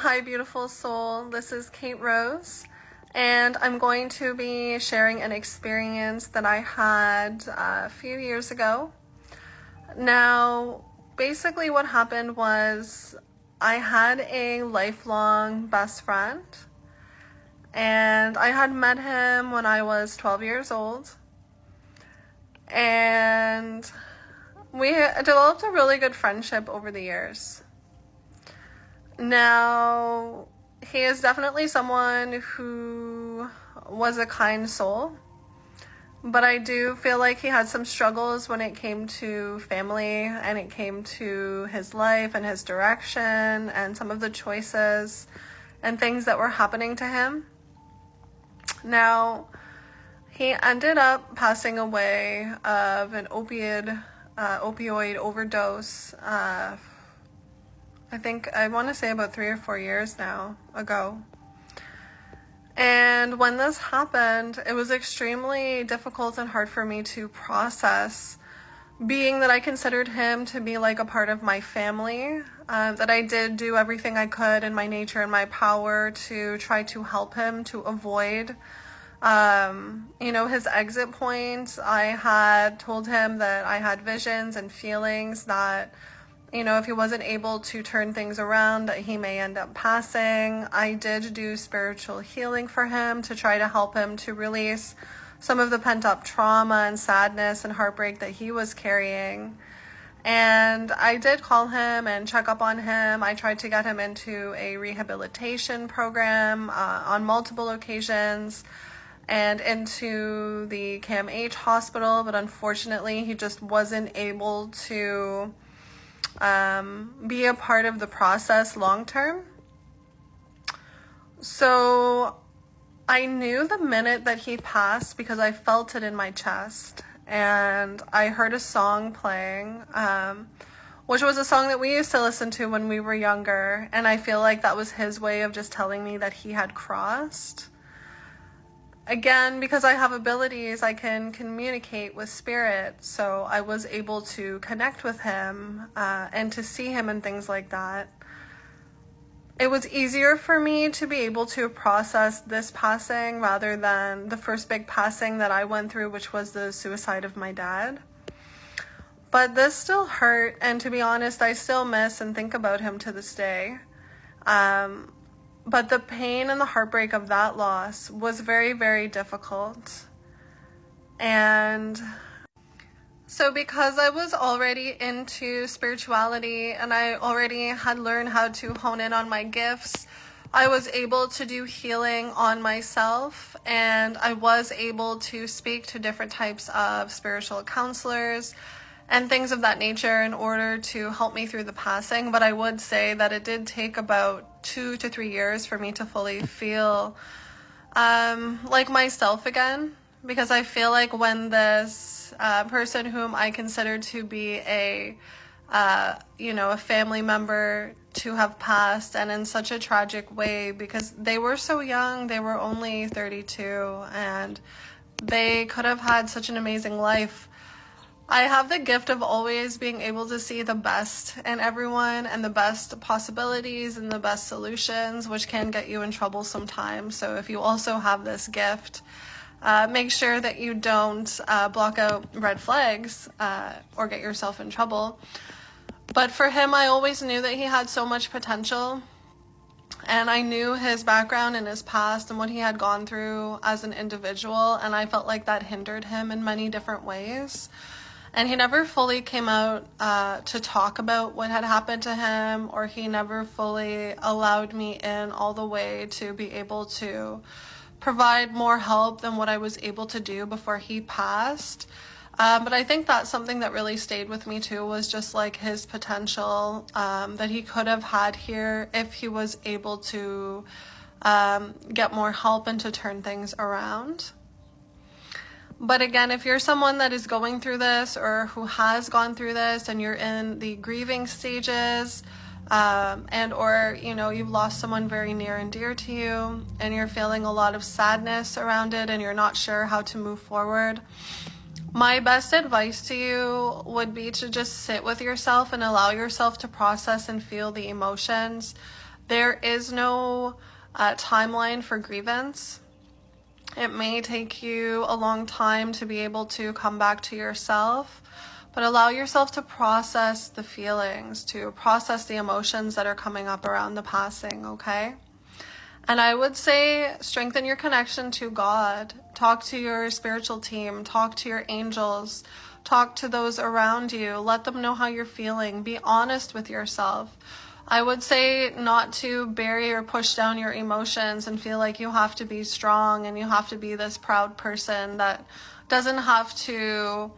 Hi, beautiful soul. This is Kate Rose, and I'm going to be sharing an experience that I had a few years ago. Now, basically, what happened was I had a lifelong best friend, and I had met him when I was 12 years old, and we developed a really good friendship over the years. Now, he is definitely someone who was a kind soul, but I do feel like he had some struggles when it came to family and it came to his life and his direction and some of the choices and things that were happening to him. Now, he ended up passing away of an opioid overdose. I want to say about 3 or 4 years now ago. And when this happened, it was extremely difficult and hard for me to process, being that I considered him to be like a part of my family, that I did do everything I could in my nature and my power to try to help him to avoid his exit point. I had told him that I had visions and feelings that if he wasn't able to turn things around, that he may end up passing. I did do spiritual healing for him to try to help him to release some of the pent-up trauma and sadness and heartbreak that he was carrying. And I did call him and check up on him. I tried to get him into a rehabilitation program on multiple occasions and into the CAMH hospital, but unfortunately he just wasn't able to be a part of the process long term. So I knew the minute that he passed because I felt it in my chest, and I heard a song playing, which was a song that we used to listen to when we were younger, and I feel like that was his way of just telling me that he had crossed. Again, because I have abilities, I can communicate with spirit, so I was able to connect with him and to see him and things like that. It was easier for me to be able to process this passing rather than the first big passing that I went through, which was the suicide of my dad. But this still hurt, and to be honest, I still miss and think about him to this day. But the pain and the heartbreak of that loss was very, very difficult. And so because I was already into spirituality and I already had learned how to hone in on my gifts, I was able to do healing on myself, and I was able to speak to different types of spiritual counselors and things of that nature in order to help me through the passing. But I would say that it did take about 2 to 3 years for me to fully feel like myself again, because I feel like when this person whom I considered to be a family member to have passed, and in such a tragic way, because they were so young, they were only 32, and they could have had such an amazing life. I have the gift of always being able to see the best in everyone and the best possibilities and the best solutions, which can get you in trouble sometimes. So if you also have this gift, make sure that you don't block out red flags or get yourself in trouble. But for him, I always knew that he had so much potential, and I knew his background and his past and what he had gone through as an individual, and I felt like that hindered him in many different ways. And he never fully came out to talk about what had happened to him, or he never fully allowed me in all the way to be able to provide more help than what I was able to do before he passed. But I think that's something that really stayed with me too, was just like his potential that he could have had here if he was able to get more help and to turn things around. But again, if you're someone that is going through this or who has gone through this and you're in the grieving stages, or you've lost someone very near and dear to you and you're feeling a lot of sadness around it and you're not sure how to move forward, my best advice to you would be to just sit with yourself and allow yourself to process and feel the emotions, There is no timeline for grievance. It may take you a long time to be able to come back to yourself, but allow yourself to process the feelings, to process the emotions that are coming up around the passing, okay? And I would say strengthen your connection to God. Talk to your spiritual team. Talk to your angels. Talk to those around you. Let them know how you're feeling. Be honest with yourself. I would say not to bury or push down your emotions and feel like you have to be strong and you have to be this proud person that doesn't have to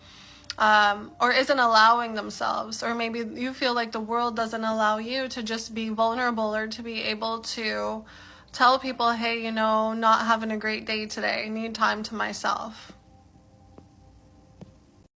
or isn't allowing themselves, or maybe you feel like the world doesn't allow you to just be vulnerable or to be able to tell people, hey, not having a great day today, need time to myself.